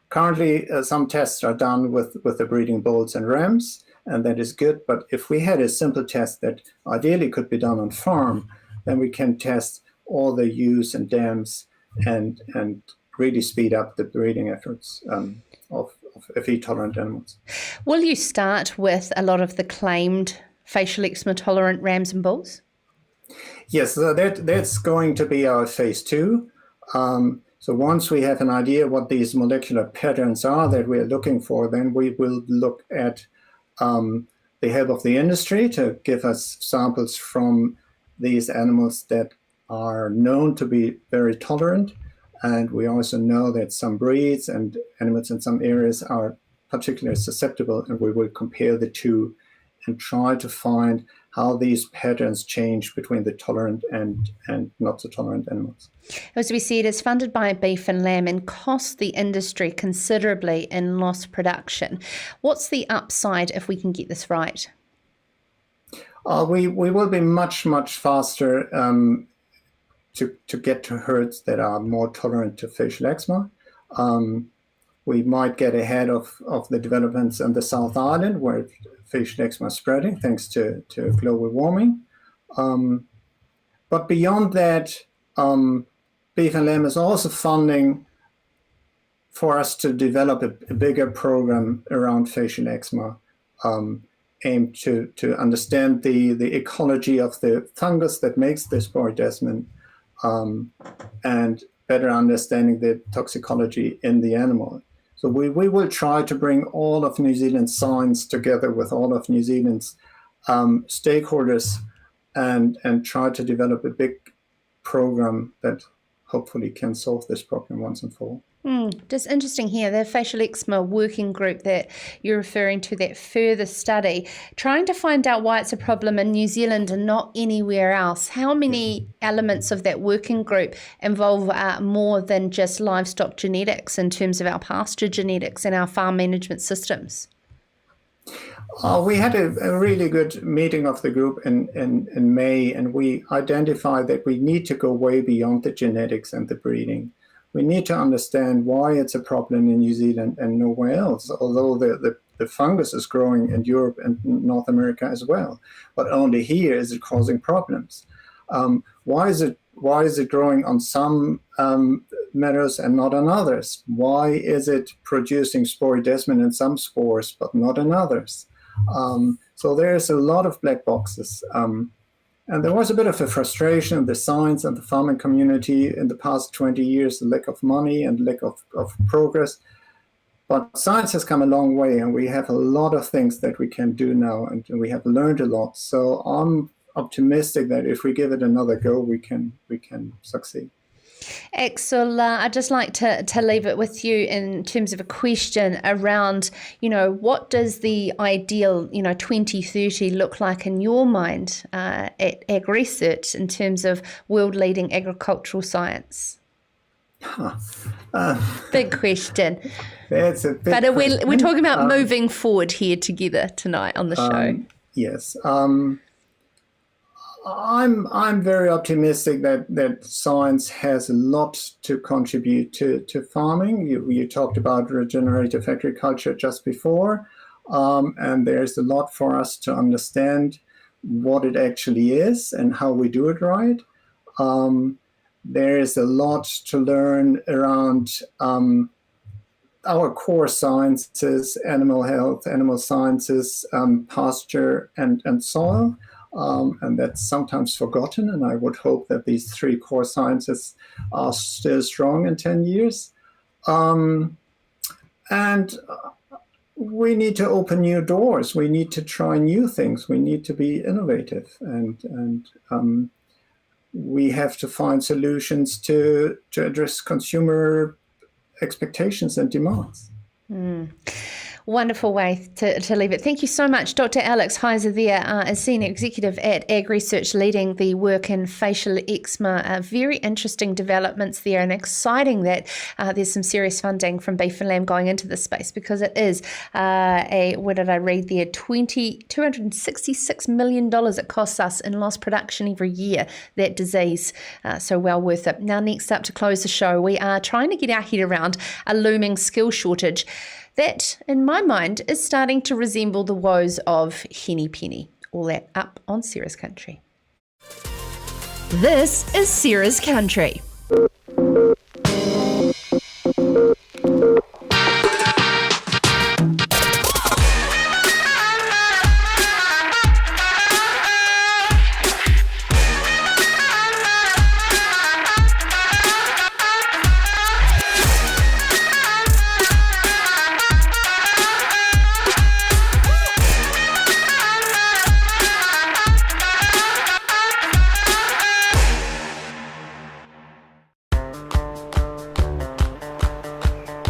Currently, some tests are done with the breeding bulls and rams, and that is good. But if we had a simple test that ideally could be done on farm, then we can test all the ewes and dams and really speed up the breeding efforts of FE-tolerant animals. Will you start with a lot of the claimed facial eczema tolerant rams and bulls? Yes, so that's going to be our phase 2. So once we have an idea what these molecular patterns are that we're looking for, then we will look at the help of the industry to give us samples from these animals that are known to be very tolerant. And we also know that some breeds and animals in some areas are particularly susceptible, and we will compare the two and try to find how these patterns change between the tolerant and not so tolerant animals. As we see, it is funded by Beef and Lamb and costs the industry considerably in lost production. What's the upside if we can get this right? We will be much faster to get to herds that are more tolerant to facial eczema. We might get ahead of the developments in the South Island, where facial eczema is spreading thanks to global warming. But beyond that, Beef and Lamb is also funding for us to develop a bigger program around facial eczema, aimed to understand the ecology of the fungus that makes the sporidesmin, and better understanding the toxicology in the animal. So we will try to bring all of New Zealand's science together with all of New Zealand's stakeholders and try to develop a big program that hopefully can solve this problem once and for all. Just interesting here, the facial eczema working group that you're referring to, that further study, trying to find out why it's a problem in New Zealand and not anywhere else. How many elements of that working group involve more than just livestock genetics in terms of our pasture genetics and our farm management systems? We had a really good meeting of the group in May, and we identified that we need to go way beyond the genetics and the breeding. we need to understand why it's a problem in New Zealand and nowhere else, although the fungus is growing in Europe and North America as well. But only here is it causing problems. Why is it growing on some meadows and not on others? Why is it producing sporidesmin in some spores but not in others? So there's a lot of black boxes. And there was a bit of a frustration in the science and the farming community in the past 20 years, the lack of money and lack of progress. But science has come a long way, and we have a lot of things that we can do now, and we have learned a lot. So I'm optimistic that if we give it another go, we can succeed. Axel, I'd just like to leave it with you in terms of a question around, what does the ideal, 2030 look like in your mind at AgResearch in terms of world-leading agricultural science? Big question. That's a big But question. we're talking about moving forward here together tonight on the show. Yes. I'm very optimistic that science has a lot to contribute to farming. You talked about regenerative agriculture just before, and there's a lot for us to understand what it actually is and how we do it right. There is a lot to learn around our core sciences, animal health, animal sciences, pasture, and soil. And that's sometimes forgotten, and I would hope that these three core sciences are still strong in 10 years. And we need to open new doors. We need to try new things. We need to be innovative, and we have to find solutions to address consumer expectations and demands. Wonderful way to leave it. Thank you so much, Dr. Axel Heiser there, a Senior Executive at AgResearch, leading the work in facial eczema. Very interesting developments there, and exciting that there's some serious funding from Beef and Lamb going into this space, because it is what did I read there, $266 million it costs us in lost production every year, that disease. So well worth it. Now, next up to close the show, we are trying to get our head around a looming skill shortage that, in my mind, is starting to resemble the woes of Henny Penny. All that up on Sarah's Country. This is Sarah's Country.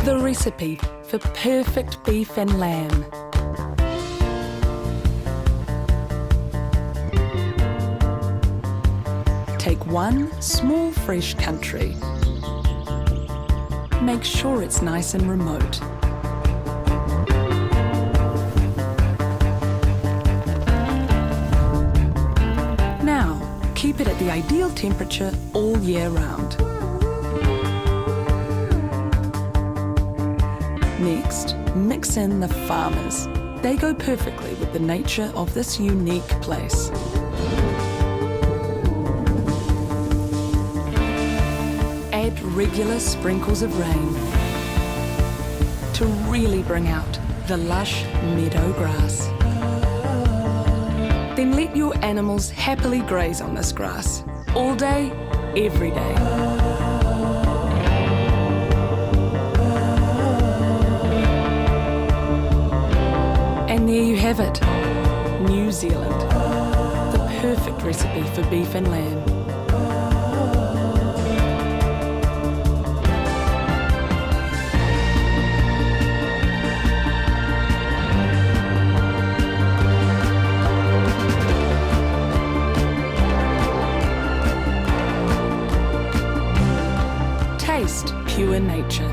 The recipe for perfect beef and lamb. Take one small fresh country. Make sure it's nice and remote. Now, keep it at the ideal temperature all year round. Next, mix in the farmers. They go perfectly with the nature of this unique place. Add regular sprinkles of rain to really bring out the lush meadow grass. Then let your animals happily graze on this grass all day, every day. And there you have it, New Zealand, the perfect recipe for beef and lamb. Taste pure nature.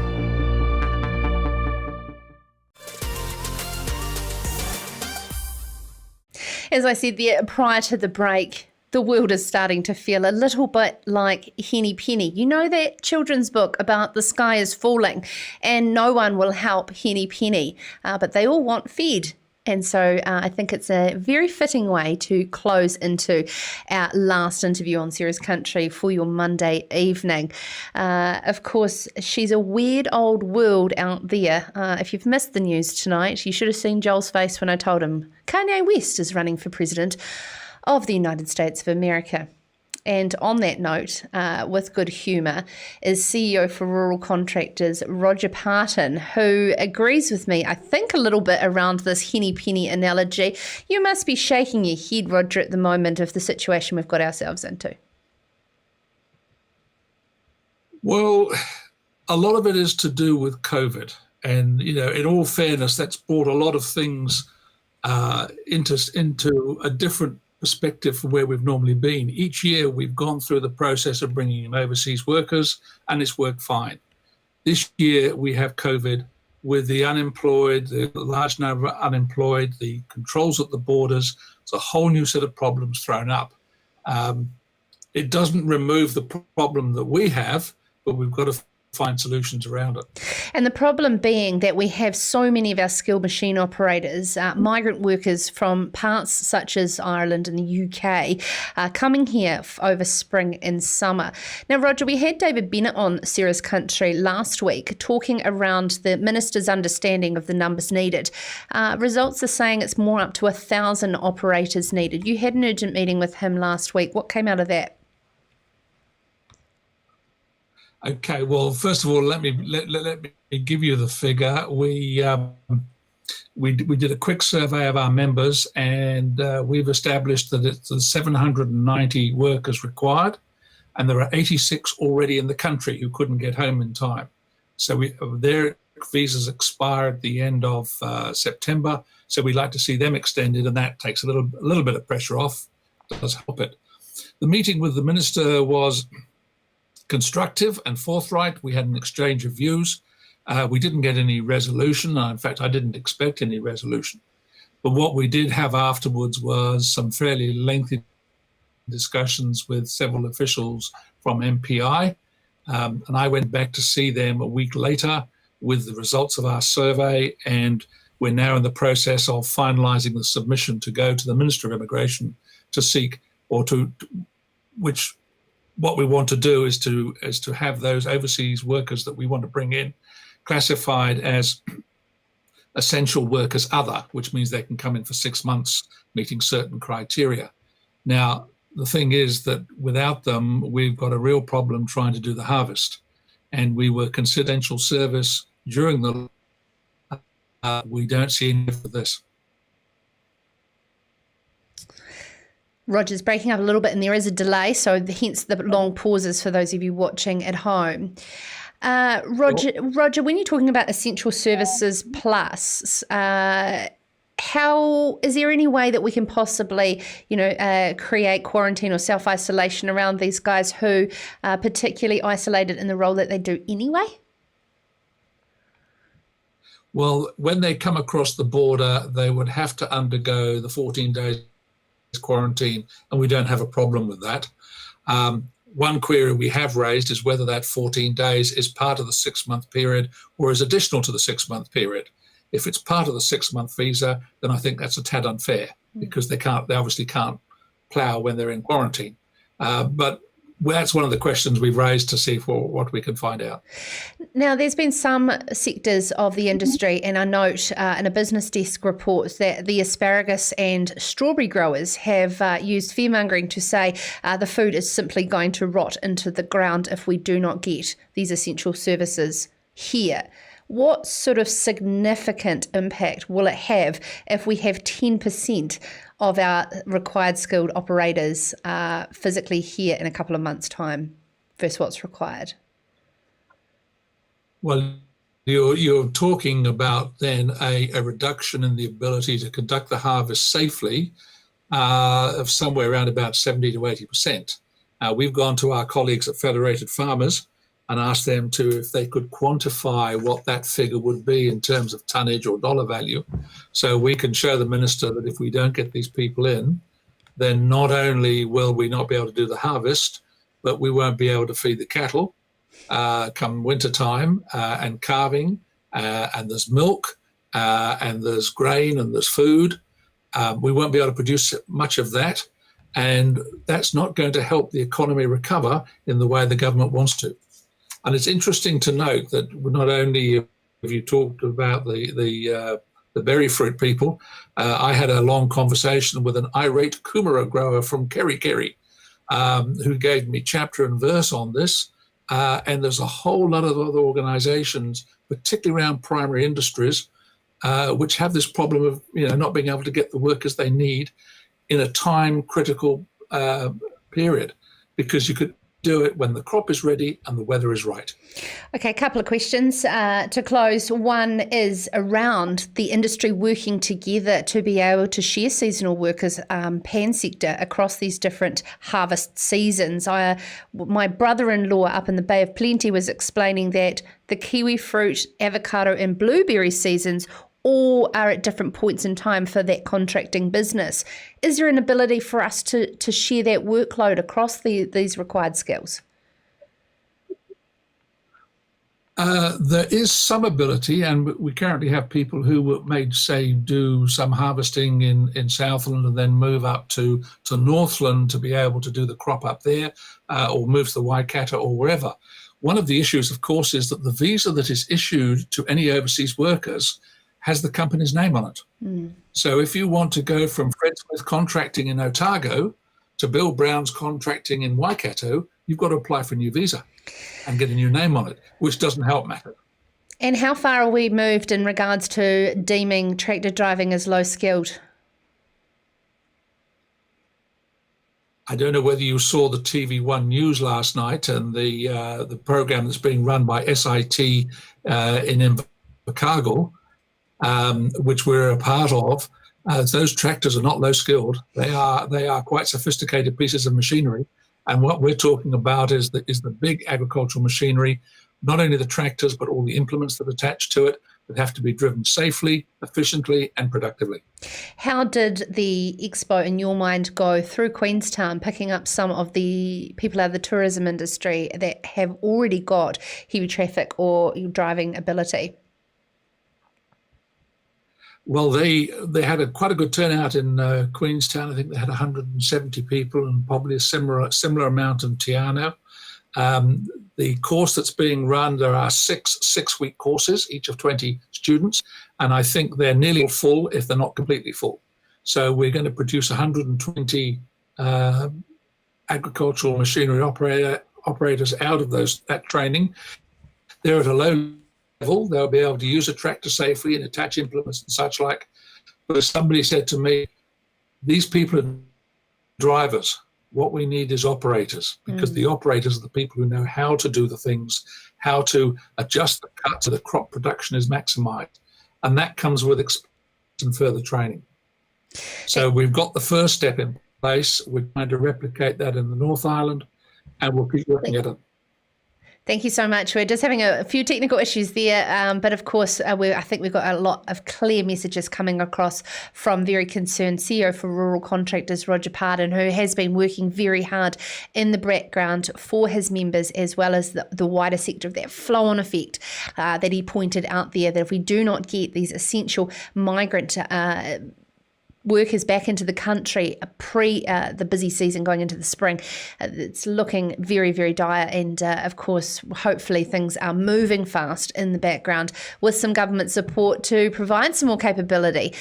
As I said there prior to the break, The world is starting to feel a little bit like Henny Penny. You know that children's book about the sky is falling and no one will help Henny Penny, but they all want fed. And so I think it's a very fitting way to close into our last interview on Sarah's Country for your Monday evening. Of course, she's a weird old world out there. If you've missed the news tonight, you should have seen Joel's face when I told him Kanye West is running for president of the United States of America. And on that note, with good humour, is CEO for Rural Contractors, Roger Parton, who agrees with me, I think, a little bit around this henny penny analogy. You must be shaking your head, Roger, at the moment of the situation we've got ourselves into. Well, a lot of it is to do with COVID. And, you know, in all fairness, that's brought a lot of things into a different perspective from where we've normally been. Each year we've gone through the process of bringing in overseas workers and it's worked fine. This year we have COVID with the unemployed, the large number of unemployed, the controls at the borders. It's a whole new set of problems thrown up. It doesn't remove the problem that we have, but we've got to find solutions around it. And the problem being that we have so many of our skilled machine operators, migrant workers from parts such as Ireland and the UK, coming here over spring and summer. Now, Roger, we had David Bennett on Sarah's Country last week talking around the Minister's understanding of the numbers needed. Results are saying it's more up to 1,000 operators needed. You had an urgent meeting with him last week. What came out of that? Okay, well, first of all, let me give you the figure. We did a quick survey of our members, and we've established that it's 790 workers required, and there are 86 already in the country who couldn't get home in time. So their visas expire at the end of September. So we'd like to see them extended, and that takes a little bit of pressure off. Does help it. The meeting with the minister was constructive and forthright. We had an exchange of views. We didn't get any resolution. In fact, I didn't expect any resolution. But what we did have afterwards was some fairly lengthy discussions with several officials from MPI. And I went back to see them a week later with the results of our survey. And we're now in the process of finalising the submission to go to the Minister of Immigration to seek, or to which what we want to do is to have those overseas workers that we want to bring in classified as essential workers other, which means they can come in for 6 months meeting certain criteria. Now, the thing is that without them, we've got a real problem trying to do the harvest. And we were considered essential service during the we don't see any of this. Roger's breaking up a little bit and there is a delay, so hence the long pauses for those of you watching at home. Roger, when you're talking about Essential Services Plus, how is there any way that we can possibly, create quarantine or self-isolation around these guys who are particularly isolated in the role that they do anyway? Well, when they come across the border, they would have to undergo the 14 days quarantine, and we don't have a problem with that. One query we have raised is whether that 14 days is part of the 6-month period or is additional to the 6-month period. If it's part of the 6-month visa, then I think that's a tad unfair because they obviously can't plough when they're in quarantine. But that's one of the questions we've raised to see what we can find out. Now, there's been some sectors of the industry, and I note in a business desk report that the asparagus and strawberry growers have used fearmongering to say the food is simply going to rot into the ground if we do not get these essential services here. What sort of significant impact will it have if we have 10% of our required skilled operators physically here in a couple of months' time versus what's required? Well, you're talking about then a reduction in the ability to conduct the harvest safely of somewhere around about 70 to 80%. We've gone to our colleagues at Federated Farmers and asked them if they could quantify what that figure would be in terms of tonnage or dollar value, so we can show the minister that if we don't get these people in, then not only will we not be able to do the harvest, but we won't be able to feed the cattle come winter time and calving, and there's milk, and there's grain, and there's food. We won't be able to produce much of that, and that's not going to help the economy recover in the way the government wants to. And it's interesting to note that not only have you talked about the berry fruit people, I had a long conversation with an irate kumara grower from Kerry, who gave me chapter and verse on this. And there's a whole lot of other organisations, particularly around primary industries, which have this problem of not being able to get the workers they need in a time-critical period, because you could do it when the crop is ready and the weather is right. Okay, a couple of questions to close. One is around the industry working together to be able to share seasonal workers pan-sector across these different harvest seasons. My brother-in-law up in the Bay of Plenty was explaining that the kiwi fruit, avocado and blueberry seasons all are at different points in time for that contracting business. Is there an ability for us to share that workload across these required skills? There is some ability, and we currently have people who may, say, do some harvesting in Southland and then move up to Northland to be able to do the crop up there, or move to the Waikato or wherever. One of the issues, of course, is that the visa that is issued to any overseas workers has the company's name on it. So if you want to go from Fred Smith contracting in Otago to Bill Brown's contracting in Waikato, you've got to apply for a new visa and get a new name on it, which doesn't help matter. And how far are we moved in regards to deeming tractor driving as low skilled? I don't know whether you saw the TV1 news last night and the program that's being run by SIT in Invercargill, which we're a part of. Those tractors are not low skilled. They are quite sophisticated pieces of machinery. And what we're talking about is the big agricultural machinery, not only the tractors, but all the implements that attach to it that have to be driven safely, efficiently and productively. How did the expo, in your mind, go through Queenstown, picking up some of the people out of the tourism industry that have already got heavy traffic or driving ability? Well, they had quite a good turnout in Queenstown. I think they had 170 people and probably a similar amount in Te Anau. The course that's being run, there are six-week courses, each of 20 students, and I think they're nearly full if they're not completely full. So we're going to produce 120 agricultural machinery operators out of that training. They're at a low level. They'll be able to use a tractor safely and attach implements and such like. But as somebody said to me, these people are drivers. What we need is operators, because the operators are the people who know how to do the things, how to adjust the cut so the crop production is maximized. And that comes with experience and further training. So we've got the first step in place. We're trying to replicate that in the North Island, and we'll keep working at it. Thank you so much. We're just having a few technical issues there, but of course, I think we've got a lot of clear messages coming across from very concerned CEO for Rural Contractors, Roger Pardon, who has been working very hard in the background for his members, as well as the wider sector, of that flow-on effect that he pointed out there, that if we do not get these essential migrant workers back into the country pre the busy season going into the spring, it's looking very, very dire. And of course, hopefully things are moving fast in the background with some government support to provide some more capability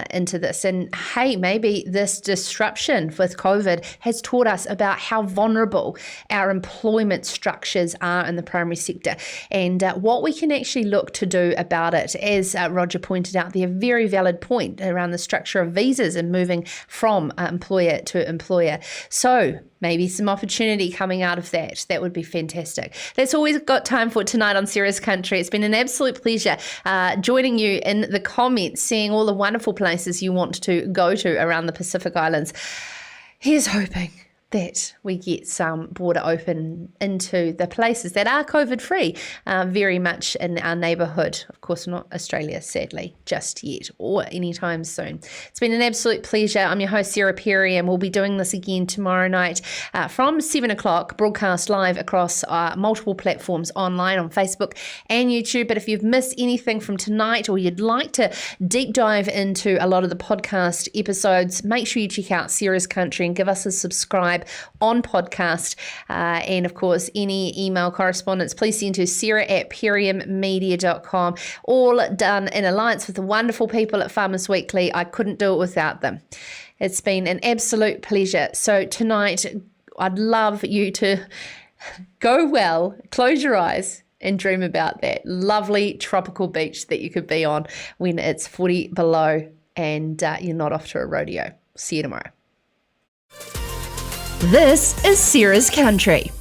into this. And hey, maybe this disruption with COVID has taught us about how vulnerable our employment structures are in the primary sector, and what we can actually look to do about it. As Roger pointed out, the very valid point around the structure of visas and moving from employer to employer. So maybe some opportunity coming out of that. That would be fantastic. That's all we've got time for tonight on Serious Country. It's been an absolute pleasure joining you in the comments, seeing all the wonderful places you want to go to around the Pacific Islands. Here's hoping that we get some border open into the places that are COVID-free, very much in our neighbourhood. Of course, not Australia, sadly, just yet, or anytime soon. It's been an absolute pleasure. I'm your host, Sarah Perry, and we'll be doing this again tomorrow night from 7 o'clock, broadcast live across multiple platforms online on Facebook and YouTube. But if you've missed anything from tonight, or you'd like to deep dive into a lot of the podcast episodes, make sure you check out Sarah's Country and give us a subscribe on podcast. And of course, any email correspondence, please send to sarah@periummedia.com. All done in alliance with the wonderful people at Farmers Weekly. I couldn't do it without them. It's been an absolute pleasure. So tonight, I'd love you to go well, close your eyes, and dream about that lovely tropical beach that you could be on when it's 40 below and you're not off to a rodeo. See you tomorrow. This is Sarah's Country.